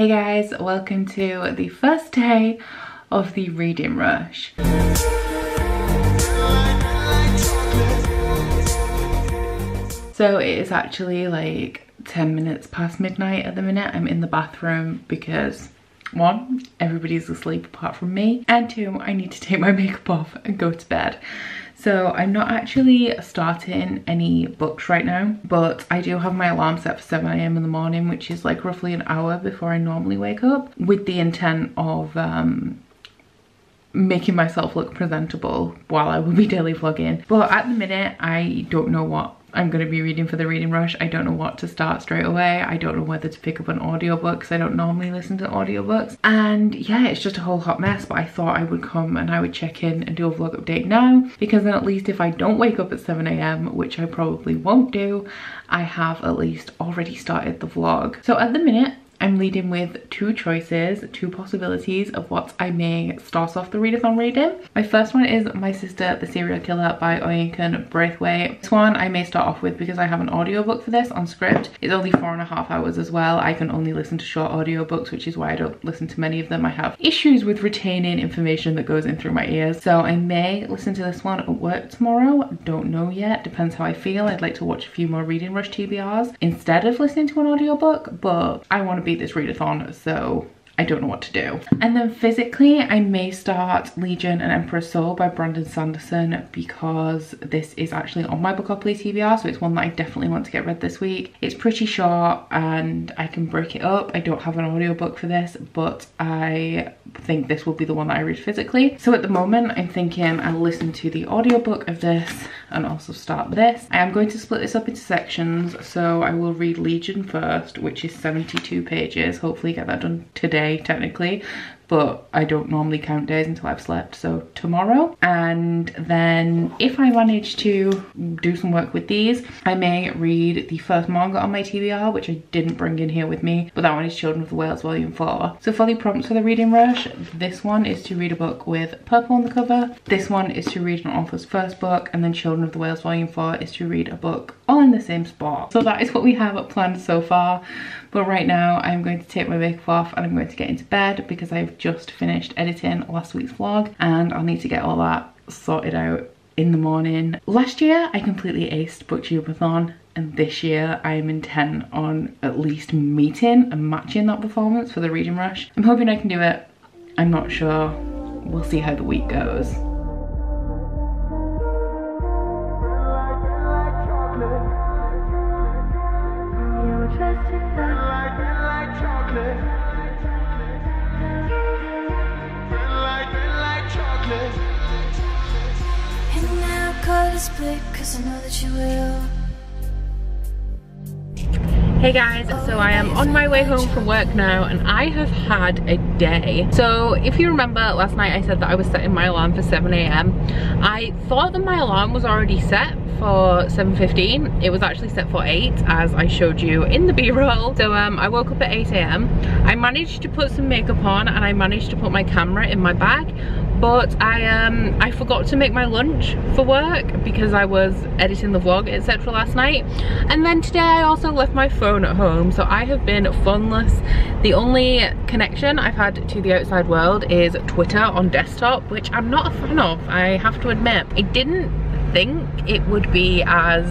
Hey guys, welcome to the first day of the reading rush. So it is actually like 10 minutes past midnight at the minute. I'm in the bathroom because 1, everybody's asleep apart from me, and 2, I need to take my makeup off and go to bed. So I'm not actually starting any books right now, but I do have my alarm set for 7 AM in the morning, which is like roughly an hour before I normally wake up, with the intent of making myself look presentable while I will be daily vlogging. But at the minute, I don't know what I'm going to be reading for the reading rush. I don't know what to start straight away. I don't know whether to pick up an audiobook because I don't normally listen to audiobooks. And yeah, it's just a whole hot mess, but I thought I would come and I would check in and do a vlog update now, because then at least if I don't wake up at 7 AM, which I probably won't do, I have at least already started the vlog. So at the minute, I'm leading with 2 choices, 2 possibilities of what I may start off the readathon reading. My first one is My Sister the Serial Killer by Owlcrate. This one I may start off with because I have an audiobook for this on script. It's only 4.5 hours as well. I can only listen to short audiobooks, which is why I don't listen to many of them. I have issues with retaining information that goes in through my ears. So I may listen to this one at work tomorrow. Don't know yet, depends how I feel. I'd like to watch a few more reading rush TBRs instead of listening to an audiobook, but I want to be this readathon, so I don't know what to do. And then physically, I may start Legion and Emperor's Soul by Brandon Sanderson, because this is actually on my Bookopoly TBR, so it's one that I definitely want to get read this week. It's pretty short and I can break it up. I don't have an audiobook for this, but I think this will be the one that I read physically. So at the moment, I'm thinking I'll listen to the audiobook of this and also start this. I am going to split this up into sections, so I will read Legion first, which is 72 pages. Hopefully get that done today, technically, but I don't normally count days until I've slept, so tomorrow. And then if I manage to do some work with these, I may read the first manga on my TBR, which I didn't bring in here with me, but that one is Children of the Whales Volume 4. So for the prompts for the reading rush, this one is to read a book with purple on the cover, this one is to read an author's first book, and then Children of the Whales Volume 4 is to read a book all in the same spot. So that is what we have planned so far. But right now I'm going to take my makeup off and I'm going to get into bed because I've just finished editing last week's vlog and I'll need to get all that sorted out in the morning. Last year I completely aced booktube-a-thon, and this year I am intent on at least meeting and matching that performance for the reading rush. I'm hoping I can do it. I'm not sure. We'll see how the week goes. Cause I know that you will. Hey guys, so I am on my way home from work now and I have had a day. So if you remember last night I said that I was setting my alarm for 7 AM. I thought that my alarm was already set for 7:15. It was actually set for 8, as I showed you in the B-roll. So I woke up at 8 AM. I managed to put some makeup on and I managed to put my camera in my bag, but I forgot to make my lunch for work because I was editing the vlog, etc. last night. And then today I also left my phone at home, so I have been phoneless. The only connection I've had to the outside world is Twitter on desktop, which I'm not a fan of, I have to admit. I didn't think it would be as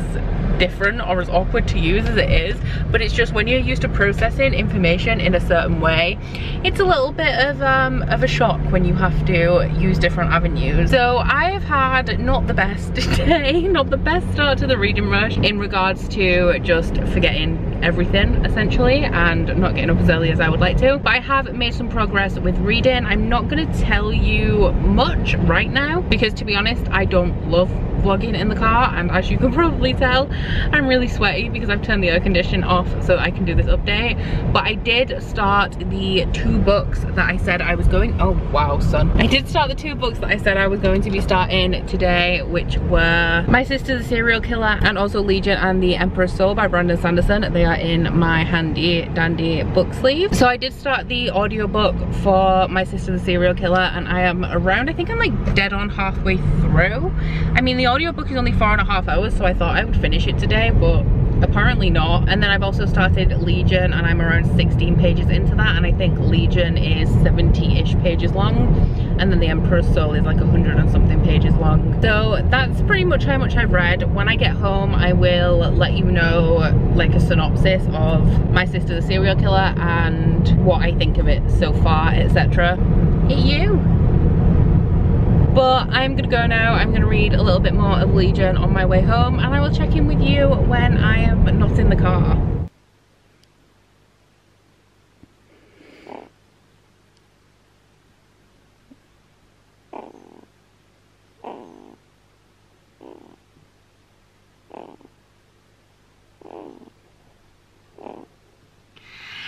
different or as awkward to use as it is, but it's just when you're used to processing information in a certain way, it's a little bit of a shock when you have to use different avenues. So I have had not the best day, not the best start to the reading rush in regards to just forgetting everything essentially and not getting up as early as I would like to, but I have made some progress with reading. I'm not going to tell you much right now because, to be honest, I don't love vlogging in the car, and as you can probably tell, I'm really sweaty because I've turned the air conditioning off so that I can do this update. But I did start the 2 books that I said I was going, oh wow sun, I did start the 2 books that I said I was going to be starting today, which were My Sister the Serial Killer and also Legion and the Emperor's Soul by Brandon Sanderson. They are in my handy dandy book sleeve. So I did start the audiobook for My Sister the Serial Killer and I am around, I think I'm like dead on halfway through. I mean, the audiobook is only 4.5 hours, so I thought I would finish it today, but apparently not. And then I've also started Legion, and I'm around 16 pages into that, and I think Legion is 70-ish pages long, and then the Emperor's Soul is like 100 and something pages long. So that's pretty much how much I've read. When I get home, I will let you know like a synopsis of My Sister the Serial Killer and what I think of it so far, etc. Hit you. But I'm gonna go now. I'm gonna read a little bit more of Legion on my way home, and I will check in with you when I am not in the car.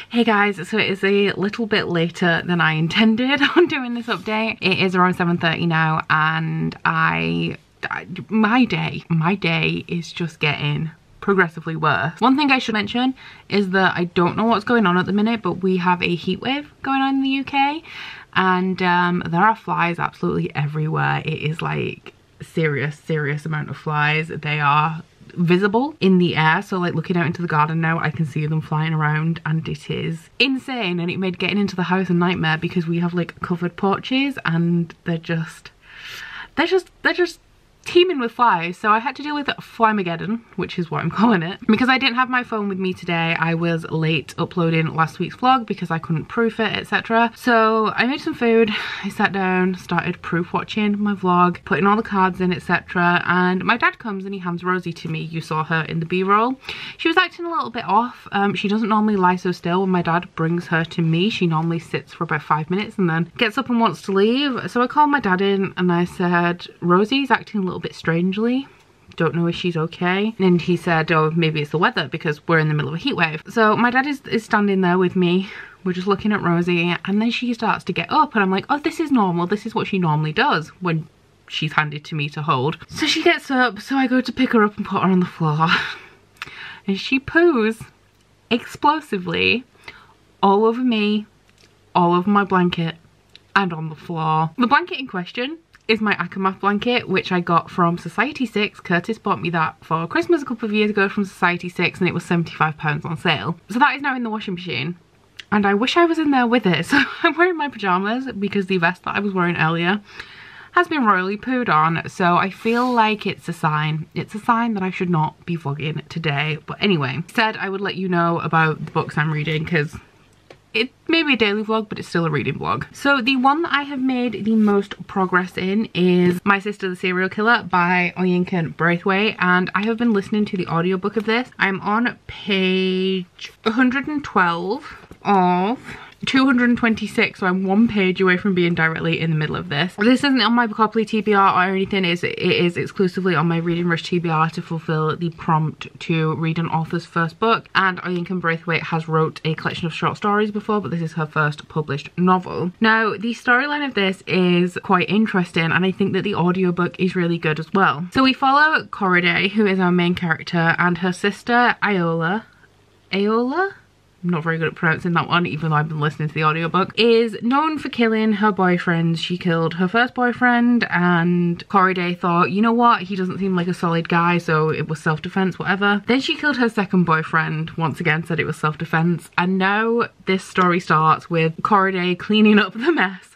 Hey guys, so it is a little bit later than I intended on doing this update. It is around 7:30 now, and my day is just getting progressively worse. One thing I should mention is that I don't know what's going on at the minute, but we have a heat wave going on in the UK, and there are flies absolutely everywhere. It is like serious amount of flies. They are visible in the air, so like looking out into the garden now, I can see them flying around, and it is insane, and it made getting into the house a nightmare because we have like covered porches, and they're just teeming with flies. So I had to deal with Flymageddon, which is what I'm calling it, because I didn't have my phone with me today. I was late uploading last week's vlog because I couldn't proof it, etc. So I made some food, I sat down, started proof watching my vlog, putting all the cards in, etc. And my dad comes and he hands Rosie to me. You saw her in the B-roll. She was acting a little bit off. She doesn't normally lie so still. When my dad brings her to me, she normally sits for about 5 minutes and then gets up and wants to leave. So I called my dad in and I said, Rosie's acting a little bit strangely, don't know if she's okay. And he said, oh, maybe it's the weather because we're in the middle of a heat wave. So my dad is standing there with me, we're just looking at Rosie, and then she starts to get up and I'm like, oh, this is normal, this is what she normally does when she's handed to me to hold. So she gets up, so I go to pick her up and put her on the floor and she poos explosively all over me, all over my blanket, and on the floor. The blanket in question is my Akamath blanket, which I got from Society 6. Curtis bought me that for Christmas a couple of years ago from Society 6, and it was £75 on sale. So that is now in the washing machine, and I wish I was in there with it. So I'm wearing my pyjamas because the vest that I was wearing earlier has been royally pooed on, so I feel like it's a sign. It's a sign that I should not be vlogging today. But anyway, said I would let you know about the books I'm reading because it may be a daily vlog, but it's still a reading vlog. So the one that I have made the most progress in is My Sister the Serial Killer by Owlcrate Braithwaite, and I have been listening to the audiobook of this. I'm on page 112 of 226, so I'm one page away from being directly in the middle of this. This isn't on my Bookopoly TBR or anything. It is exclusively on my Reading Rush TBR to fulfill the prompt to read an author's first book. And Owlcrate Braithwaite has wrote a collection of short stories before, but this is her first published novel. Now, the storyline of this is quite interesting, and I think that the audiobook is really good as well. So we follow Corriday, who is our main character, and her sister Iola. I'm not very good at pronouncing that one, even though I've been listening to the audiobook, is known for killing her boyfriends. She killed her first boyfriend, and Corriday thought, you know what, he doesn't seem like a solid guy, so it was self-defense, whatever. Then she killed her second boyfriend, once again said it was self-defense, and now this story starts with Corriday cleaning up the mess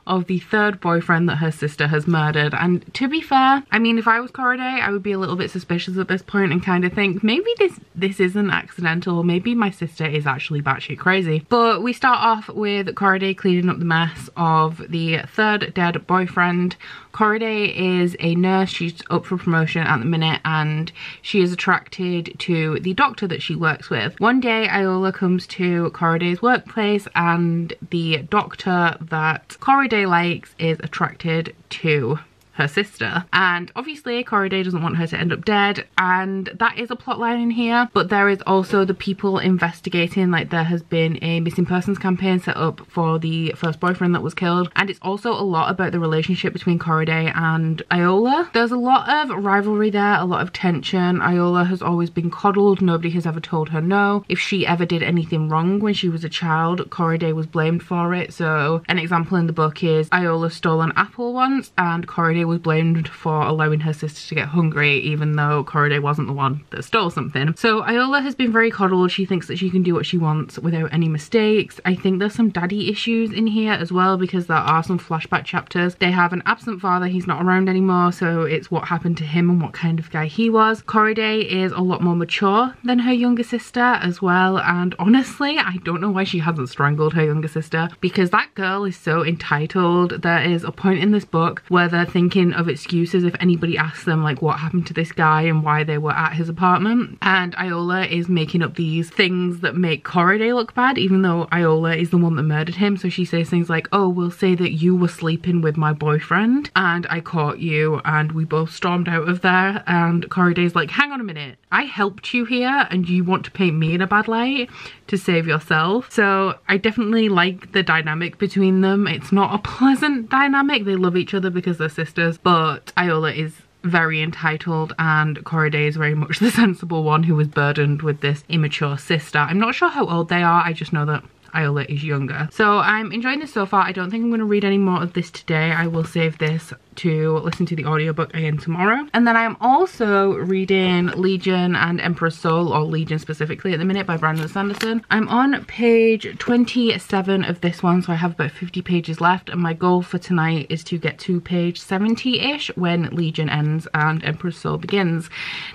of the third boyfriend that her sister has murdered. And to be fair, I mean, if I was Corriday, I would be a little bit suspicious at this point and kind of think maybe this isn't accidental, maybe my sister is actually batshit crazy. But we start off with Corriday cleaning up the mess of the third dead boyfriend. Corriday is a nurse, she's up for promotion at the minute, and she is attracted to the doctor that she works with. One day Iola comes to Corriday's workplace, and the doctor that Corriday likes is attracted to her sister, and obviously Corriday doesn't want her to end up dead, and that is a plot line in here. But there is also the people investigating, like there has been a missing persons campaign set up for the first boyfriend that was killed, and it's also a lot about the relationship between Corriday and Iola. There's a lot of rivalry there, a lot of tension. Iola has always been coddled, nobody has ever told her no. If she ever did anything wrong when she was a child, Corriday was blamed for it. So an example in the book is Iola stole an apple once and Corriday was blamed for allowing her sister to get hungry, even though Corriday wasn't the one that stole something. So Iola has been very coddled. She thinks that she can do what she wants without any mistakes. I think there's some daddy issues in here as well, because there are some flashback chapters. They have an absent father, he's not around anymore, so it's what happened to him and what kind of guy he was. Corriday is a lot more mature than her younger sister as well, and honestly I don't know why she hasn't strangled her younger sister, because that girl is so entitled. There is a point in this book where they're thinking of excuses if anybody asks them like what happened to this guy and why they were at his apartment, and Iola is making up these things that make Corriday look bad, even though Iola is the one that murdered him. So she says things like, oh, we'll say that you were sleeping with my boyfriend and I caught you and we both stormed out of there, and Corriday's like, hang on a minute, I helped you here and you want to paint me in a bad light to save yourself. So I definitely like the dynamic between them. It's not a pleasant dynamic. They love each other because they're sisters, but Iola is very entitled and Corriday is very much the sensible one who was burdened with this immature sister. I'm not sure how old they are, I just know that Iola is younger. So I'm enjoying this so far. I don't think I'm going to read any more of this today. I will save this to listen to the audiobook again tomorrow. And then I'm also reading Legion and Emperor's Soul, or Legion specifically at the minute, by Brandon Sanderson. I'm on page 27 of this one, so I have about 50 pages left, and my goal for tonight is to get to page 70-ish when Legion ends and Emperor's Soul begins.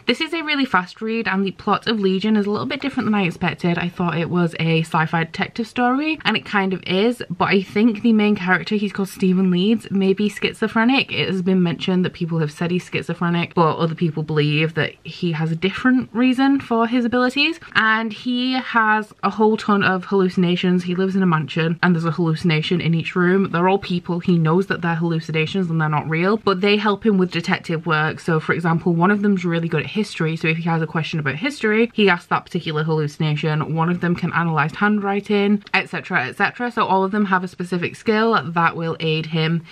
This is a really fast read, and the plot of Legion is a little bit different than I expected. I thought it was a sci-fi detective story, and it kind of is, but I think the main character, he's called Stephen Leeds, may be schizophrenic. It has been mentioned that people have said he's schizophrenic, but other people believe that he has a different reason for his abilities, and he has a whole ton of hallucinations. He lives in a mansion and there's a hallucination in each room. They're all people. He knows that they're hallucinations and they're not real, but they help him with detective work. So for example, one of them's really good at history, so if he has a question about history, he asks that particular hallucination. One of them can analyze handwriting, etc, etc. So all of them have a specific skill that will aid him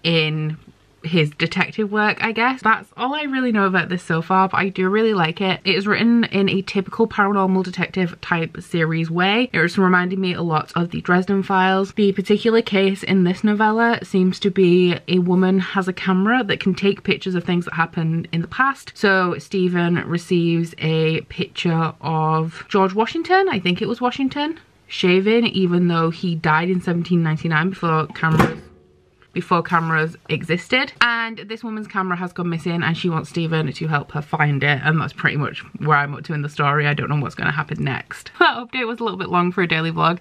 in his detective work, I guess. That's all I really know about this so far, but I do really like it. It is written in a typical paranormal detective type series way. It was reminding me a lot of the Dresden Files. The particular case in this novella seems to be a woman has a camera that can take pictures of things that happened in the past. So Stephen receives a picture of George Washington, I think it was Washington, shaving, even though he died in 1799 before cameras existed, and this woman's camera has gone missing and she wants Stephen to help her find it, and that's pretty much where I'm up to in the story. I don't know what's going to happen next. That update was a little bit long for a daily vlog.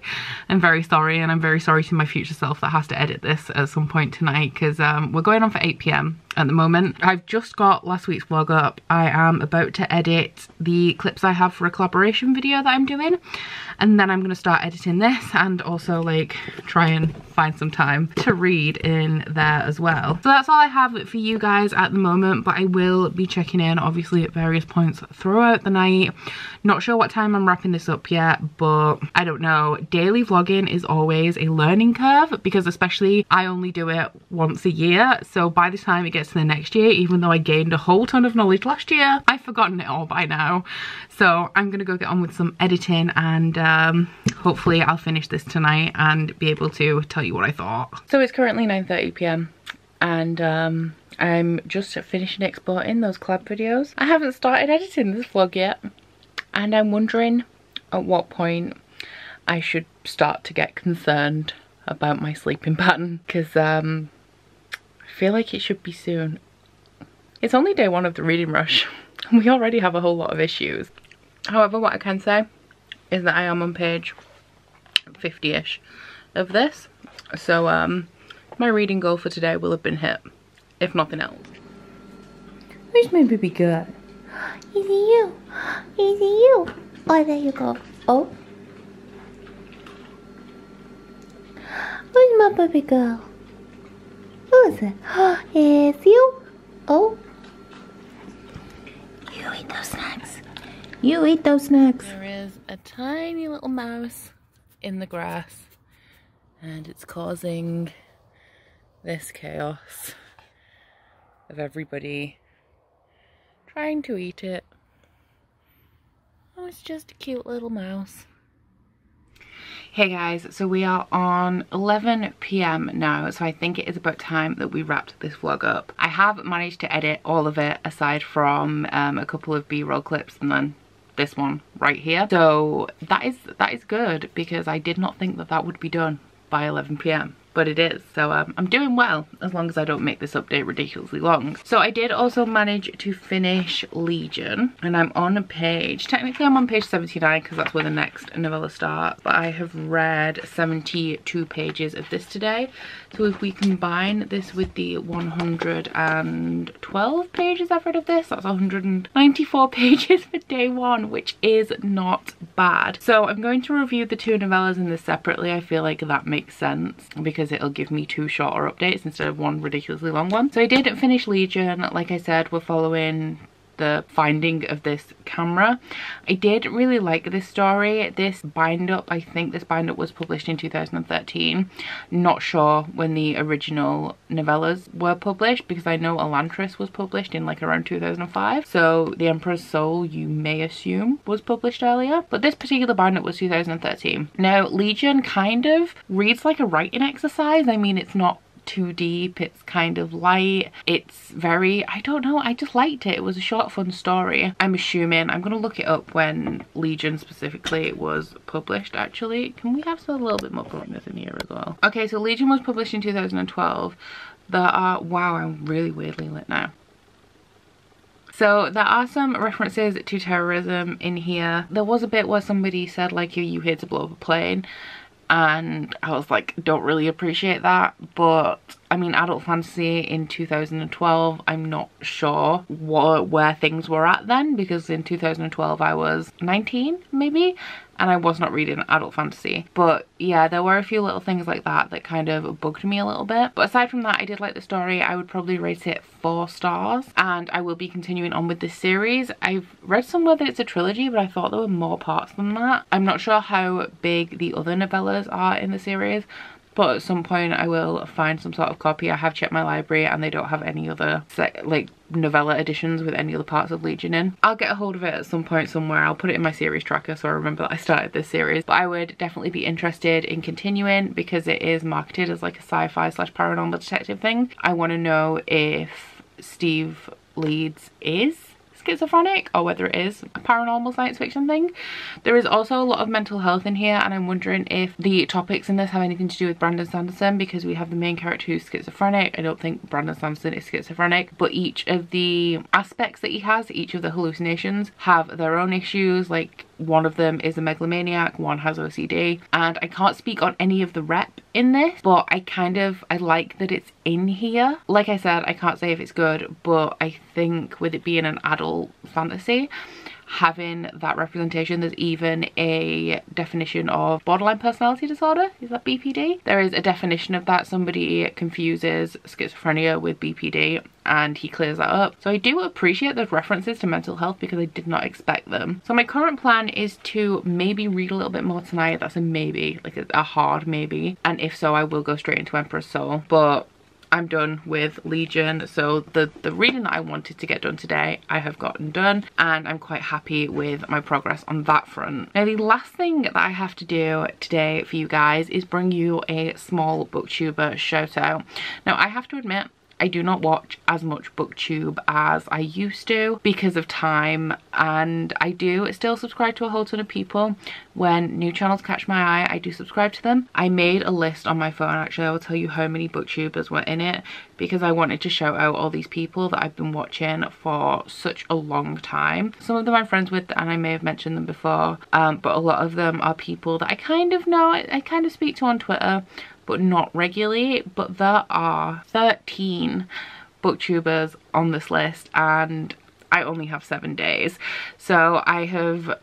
I'm very sorry, and I'm very sorry to my future self that has to edit this at some point tonight, because we're going on for 8 p.m. at the moment. I've just got last week's vlog up. I am about to edit the clips I have for a collaboration video that I'm doing, and then I'm going to start editing this and also like try and find some time to read in there as well. So that's all I have for you guys at the moment, but I will be checking in obviously at various points throughout the night. Not sure what time I'm wrapping this up yet, but I don't know. Daily vlogging is always a learning curve, because especially I only do it once a year, so by the time it gets to the next year, even though I gained a whole ton of knowledge last year, I've forgotten it all by now. So I'm gonna go get on with some editing, and hopefully I'll finish this tonight and be able to tell you what I thought. So it's currently 9:30 p.m. and I'm just finishing exporting those collab videos. I haven't started editing this vlog yet, and I'm wondering at what point I should start to get concerned about my sleeping pattern, because I feel like it should be soon. It's only day 1 of the reading rush and we already have a whole lot of issues. However, what I can say is that I am on page 50-ish of this, so my reading goal for today will have been hit, if nothing else. Where's my baby girl? Is it you? Is it you? Oh, there you go. Oh, where's my baby girl? Who is it? It's you. Oh, you eat those snacks. You eat those snacks. There is a tiny little mouse in the grass, and it's causing this chaos of everybody trying to eat it. Oh, it's just a cute little mouse. Hey guys, so we are on 11 p.m. now, so I think it is about time that we wrapped this vlog up. I have managed to edit all of it aside from a couple of b-roll clips and then this one right here. So that is good, because I did not think that that would be done by 11 p.m. but it is. So I'm doing well, as long as I don't make this update ridiculously long. So I did also manage to finish Legion, and I'm on page, technically I'm on page 79 because that's where the next novella starts, but I have read 72 pages of this today. So if we combine this with the 112 pages I've read of this, that's 194 pages for day one, which is not bad. So I'm going to review the two novellas in this separately. I feel like that makes sense because it'll give me two shorter updates instead of one ridiculously long one. So I did finish Legion. Like I said, we're following the finding of this camera. I did really like this story. This bind up, I think this bind up was published in 2013. Not sure when the original novellas were published, because I know Elantris was published in like around 2005. So The Emperor's Soul, you may assume, was published earlier, but this particular bind up was 2013. Now Legion kind of reads like a writing exercise. I mean, it's not too deep, it's kind of light, it's very, I don't know, I just liked it. It was a short fun story. I'm assuming, I'm gonna look it up when Legion specifically was published actually. Can we have a little bit more brightness in here as well? Okay, so Legion was published in 2012. There are, wow, I'm really weirdly lit now. So there are some references to terrorism in here. There was a bit where somebody said like, are you here to blow up a plane? And I was like, don't really appreciate that. But I mean, adult fantasy in 2012, I'm not sure where things were at then, because in 2012 I was 19 maybe, and I was not reading adult fantasy. But yeah, there were a few little things like that that kind of bugged me a little bit. But aside from that, I did like the story. I would probably rate it 4 stars, and I will be continuing on with this series. I've read somewhere that it's a trilogy, but I thought there were more parts than that. I'm not sure how big the other novellas are in the series, but at some point I will find some sort of copy. I have checked my library and they don't have any other like novella editions with any other parts of Legion in. I'll get a hold of it at some point somewhere. I'll put it in my series tracker so I remember that I started this series. But I would definitely be interested in continuing, because it is marketed as like a sci-fi / paranormal detective thing. I want to know if Steve Leeds is schizophrenic or whether it is a paranormal science fiction thing. There is also a lot of mental health in here, and I'm wondering if the topics in this have anything to do with Brandon Sanderson, because we have the main character who's schizophrenic. I don't think Brandon Sanderson is schizophrenic, but each of the aspects that he has, each of the hallucinations, have their own issues. Like one of them is a megalomaniac, one has OCD, and I can't speak on any of the rep in this, but I like that it's in here. Like I said, I can't say if it's good, but I think with it being an adult fantasy, having that representation, there's even a definition of borderline personality disorder. Is that BPD? There is a definition of that. Somebody confuses schizophrenia with BPD and he clears that up. So I do appreciate those references to mental health, because I did not expect them. So my current plan is to maybe read a little bit more tonight. That's a maybe, like a hard maybe. And if so, I will go straight into Emperor's Soul. But I'm done with Legion, so the reading that I wanted to get done today, I have gotten done, and I'm quite happy with my progress on that front. Now the last thing that I have to do today for you guys is bring you a small booktuber shout out. Now I have to admit, I do not watch as much booktube as I used to because of time, and I do still subscribe to a whole ton of people. When new channels catch my eye, I do subscribe to them. I made a list on my phone, actually. I will tell you how many booktubers were in it, because I wanted to shout out all these people that I've been watching for such a long time. Some of them I'm friends with and I may have mentioned them before, but a lot of them are people that I kind of know, I kind of speak to on Twitter, but not regularly. But there are 13 booktubers on this list and I only have 7 days. So I have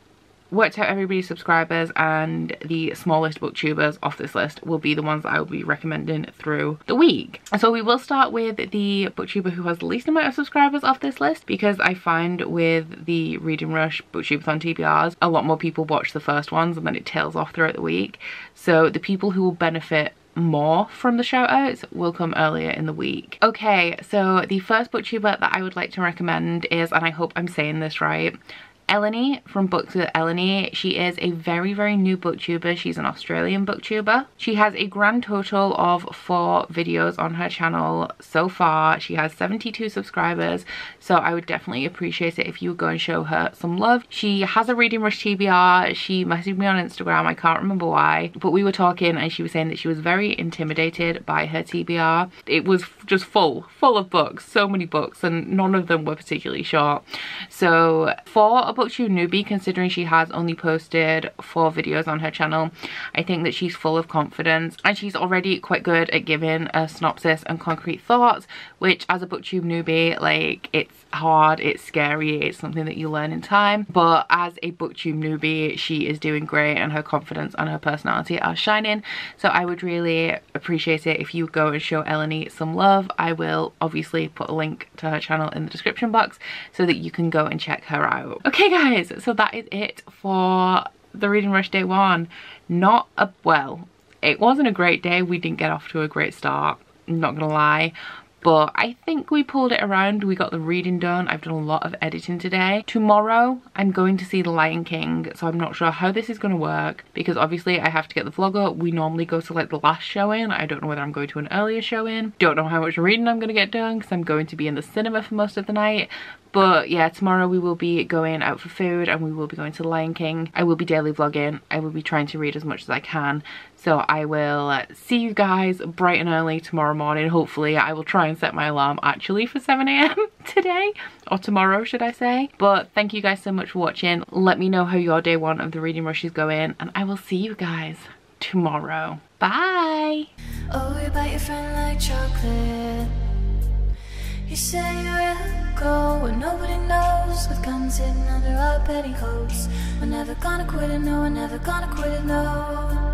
worked out everybody's subscribers, and the smallest booktubers off this list will be the ones that I will be recommending through the week. So we will start with the booktuber who has the least amount of subscribers off this list, because I find with the Reading Rush booktube-a-thon TBRs, a lot more people watch the first ones and then it tails off throughout the week. So the people who will benefit more from the shout outs will come earlier in the week. Okay, so the first booktuber that I would like to recommend is, and I hope I'm saying this right, Eleni from Books with Eleni. She is a very, very new booktuber. She's an Australian booktuber. She has a grand total of 4 videos on her channel so far. She has 72 subscribers, so I would definitely appreciate it if you would go and show her some love. She has a Reading Rush TBR. She messaged me on Instagram, I can't remember why, but we were talking and she was saying that she was very intimidated by her TBR. It was just full of books, so many books, and none of them were particularly short. So for a booktube newbie, considering she has only posted 4 videos on her channel, I think that she's full of confidence, and she's already quite good at giving a synopsis and concrete thoughts, which as a booktube newbie, like, it's hard, it's scary, it's something that you learn in time, but as a booktube newbie, she is doing great and her confidence and her personality are shining. So I would really appreciate it if you go and show Eleni some love. I will obviously put a link to her channel in the description box so that you can go and check her out. Okay guys, so that is it for the Reading Rush day 1. Well, it wasn't a great day. We didn't get off to a great start, I'm not gonna lie, but I think we pulled it around. We got the reading done. I've done a lot of editing today. Tomorrow I'm going to see The Lion King, so I'm not sure how this is going to work because obviously I have to get the vlog up. We normally go to like the last showing. I don't know whether I'm going to an earlier showing. Don't know how much reading I'm going to get done because I'm going to be in the cinema for most of the night. But yeah, tomorrow we will be going out for food and we will be going to The Lion King. I will be daily vlogging. I will be trying to read as much as I can. So I will see you guys bright and early tomorrow morning. Hopefully I will try and set my alarm actually for 7 AM today, or tomorrow should I say. But thank you guys so much for watching. Let me know how your day 1 of the Reading Rush is going, and I will see you guys tomorrow. Bye! Oh, you bite your friend like chocolate. You say you will go where nobody knows, with guns hidden under our petticoats. We're never gonna quit it, no, we're never gonna quit it, no.